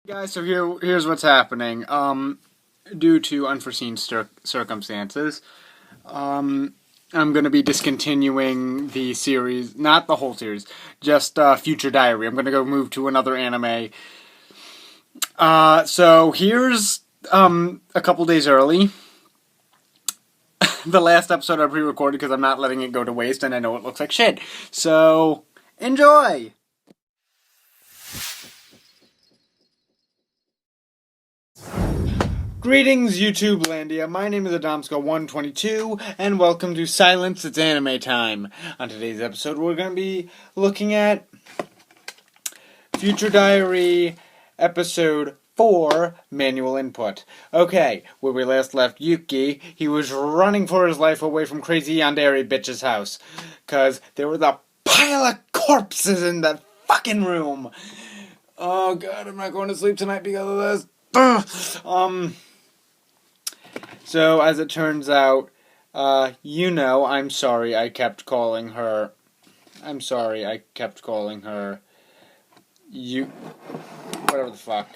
Guys, so here's what's happening. Due to unforeseen circumstances, I'm going to be discontinuing the series, not the whole series, just Future Diary. I'm going to go move to another anime. So here's a couple days early. The last episode I pre-recorded because I'm not letting it go to waste, and I know it looks like shit. So enjoy. Greetings, YouTube Landia. My name is Adamsko122, and welcome to Silence It's Anime Time. On today's episode, we're going to be looking at Future Diary Episode 4, Manual Input. Okay, where we last left Yuki, he was running for his life away from crazy yandere bitch's house, because there was a pile of corpses in that fucking room. Oh god, I'm not going to sleep tonight because of this. So, as it turns out, I'm sorry I kept calling her, whatever the fuck.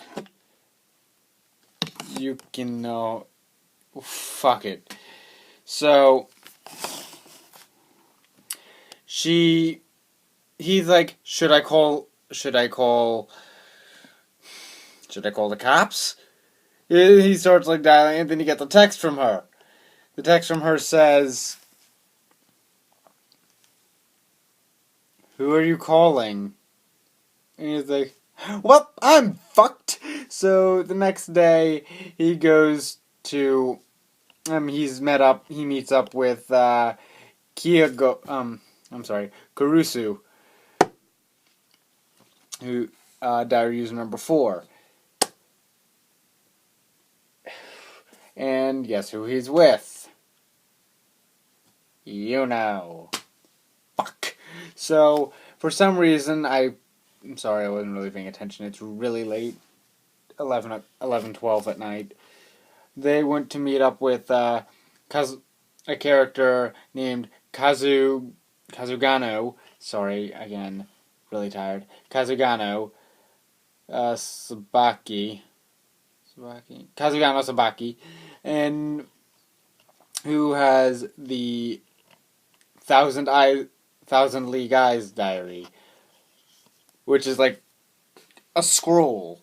You can know, fuck it. So, he's like, should I call the cops? He starts like dialing, and then he gets a text from her. The text from her says, "Who are you calling?" And he's like, "Well, I'm fucked." So the next day, he goes to, he meets up with Kurusu, who diary user number 4. And guess who he's with? You know. Fuck. So, for some reason, I'm sorry, I wasn't really paying attention. It's really late. 12 at night. They went to meet up with a character named Kazugano. Sorry, again, really tired. Kazugano Kazugano Sabaki, and who has the Thousand League Eyes diary, which is like a scroll.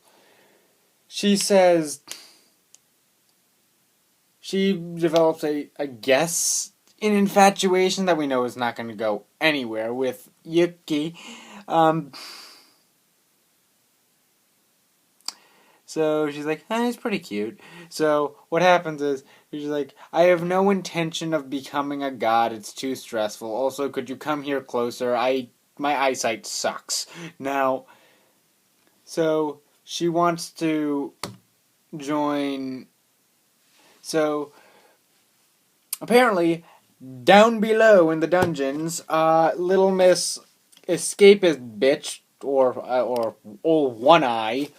She says she develops an infatuation that we know is not going to go anywhere with Yuki. So she's like, he's pretty cute. So what happens is, she's like, I have no intention of becoming a god. It's too stressful. Also, could you come here closer? My eyesight sucks. Now, so she wants to join. So apparently, down below in the dungeons, Little Miss Escapist bitch or old One Eye.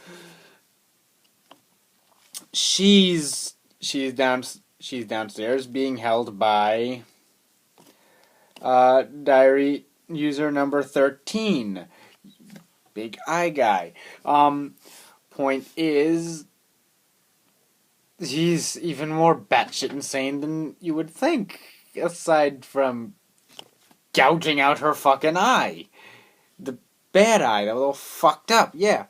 She's downstairs being held by diary user number 13. Big eye guy. Point is, he's even more batshit insane than you would think, aside from gouging out her fucking eye. The bad eye, that was all fucked up, yeah.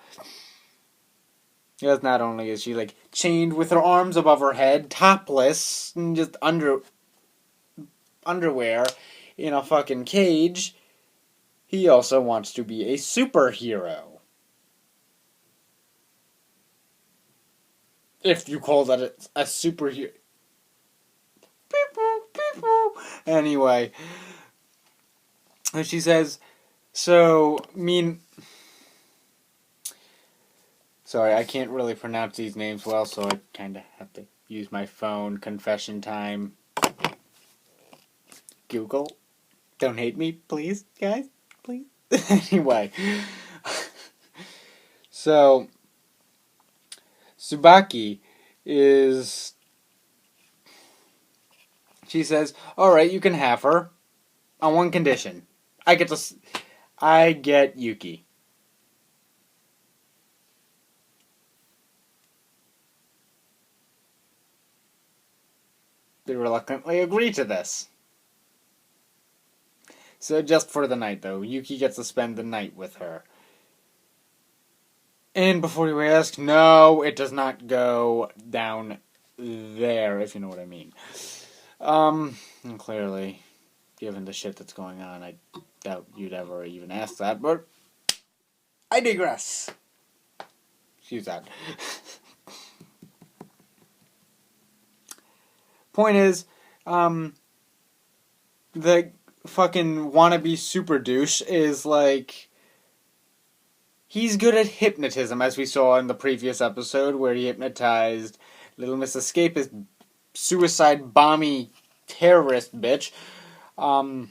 Because not only is she, like, chained with her arms above her head, topless, and just underwear, in a fucking cage, he also wants to be a superhero. If you call that a superhero. Anyway. And she says, sorry, I can't really pronounce these names well, so I kind of have to use my phone. Confession time. Google. Don't hate me, please, guys. Please. Anyway. So, Tsubaki is... She says, alright, you can have her. On one condition. I get Yuki. they reluctantly agree to this. So just for the night, though, Yuki gets to spend the night with her. And before you ask, no, it does not go down there, if you know what I mean. And clearly, given the shit that's going on, I doubt you'd ever even ask that, but I digress. Excuse that. Point is, the fucking wannabe super douche is like, he's good at hypnotism, as we saw in the previous episode, where he hypnotized Little Miss Escapist, suicide bomby terrorist bitch. I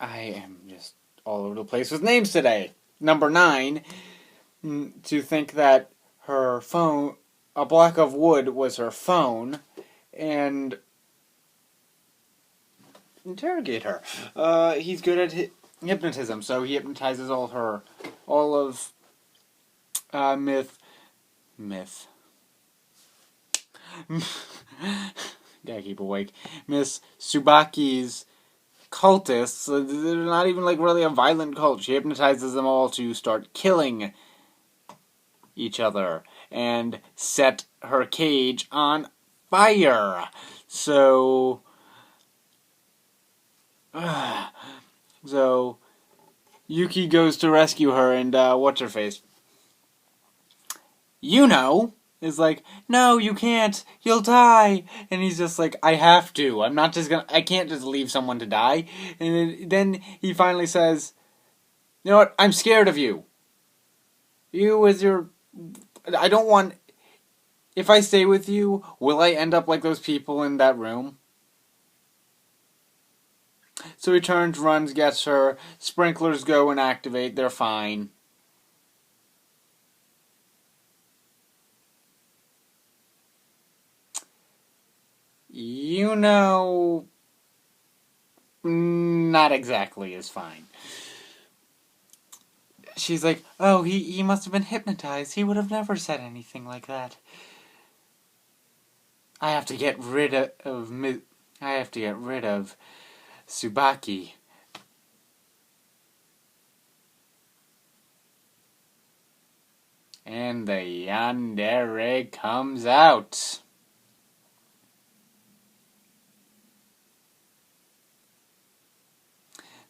am just all over the place with names today. Number 9, to think that her phone, a block of wood was her phone, and interrogate her. He's good at hypnotism, so he hypnotizes all of myth. Gotta keep awake. Miss Tsubaki's cultists. They're not even like really a violent cult. She hypnotizes them all to start killing each other and set her cage on fire. So Yuki goes to rescue her, and what's her face? Is like, no, you can't, you'll die. And he's just like, I have to. I can't just leave someone to die. And then he finally says, you know what, I'm scared of you. I don't want, if I stay with you, will I end up like those people in that room? So he turns, runs, gets her, sprinklers go and activate, they're fine. Not exactly as fine. She's like, oh, he must have been hypnotized. He would have never said anything like that. I have to get rid of Tsubaki. And the yandere comes out.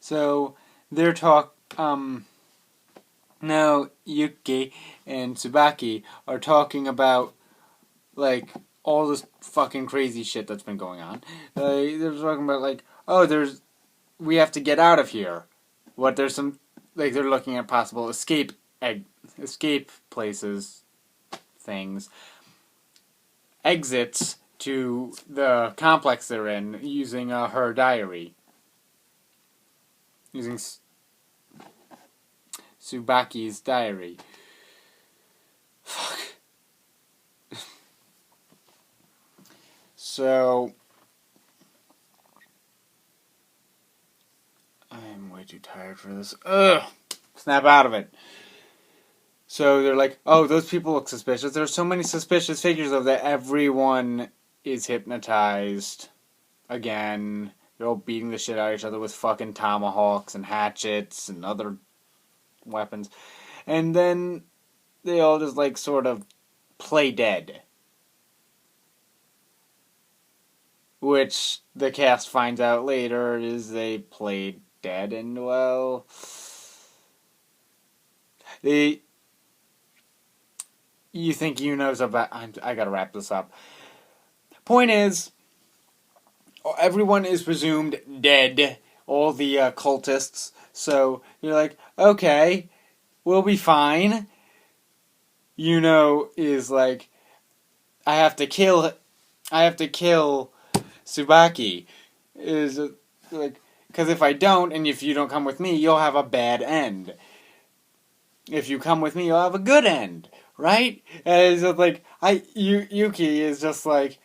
So they're now Yuki and Tsubaki are talking about like all this fucking crazy shit that's been going on. They're talking about like, oh, we have to get out of here. There's some, like, they're looking at possible escape places, things, exits to the complex they're in using her diary. Using Tsubaki's diary. Fuck. So, I'm way too tired for this. Ugh! Snap out of it. So they're like, oh, those people look suspicious. There's so many suspicious figures of that. Everyone is hypnotized. Again, they're all beating the shit out of each other with fucking tomahawks and hatchets and other weapons. And then they all just, like, sort of play dead. Which the cast finds out later is they played dead, and, well, you think Yuno's about... I gotta wrap this up. Point is, everyone is presumed dead, all the cultists, so you're like, okay, we'll be fine. Yuno is like, I have to kill Tsubaki. Is like, because if I don't, and if you don't come with me, you'll have a bad end. If you come with me, you'll have a good end, right? And it's just like, Yuki is just like,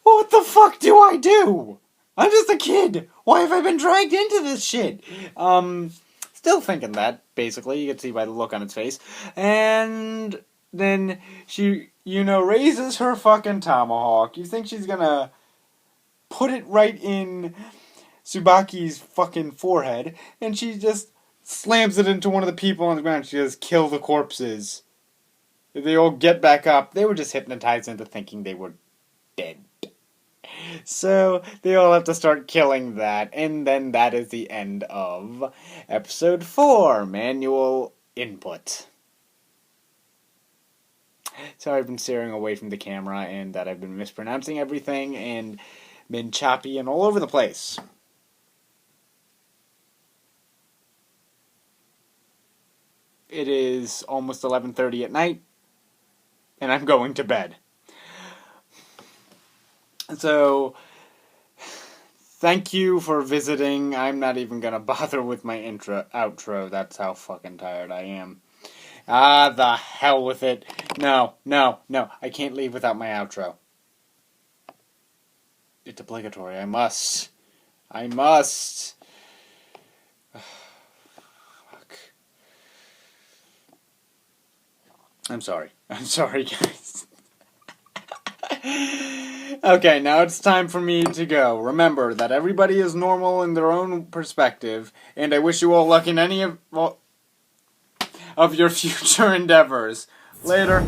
what the fuck do I do? I'm just a kid. Why have I been dragged into this shit? Still thinking that, basically. You can see by the look on its face. And then she, raises her fucking tomahawk. You think she's gonna put it right in Tsubaki's fucking forehead, and she just slams it into one of the people on the ground. She goes, kill the corpses. They all get back up. They were just hypnotized into thinking they were dead. So they all have to start killing that, and then that is the end of episode 4, Manual Input. Sorry, I've been staring away from the camera, and that I've been mispronouncing everything, and been choppy and all over the place. It is almost 11:30 at night, and I'm going to bed. So, thank you for visiting. I'm not even gonna bother with my outro. That's how fucking tired I am. The hell with it. No. I can't leave without my outro. It's obligatory. I must. Fuck. I'm sorry, guys. Okay, now it's time for me to go. Remember that everybody is normal in their own perspective, and I wish you all luck in any of your future endeavors. Later.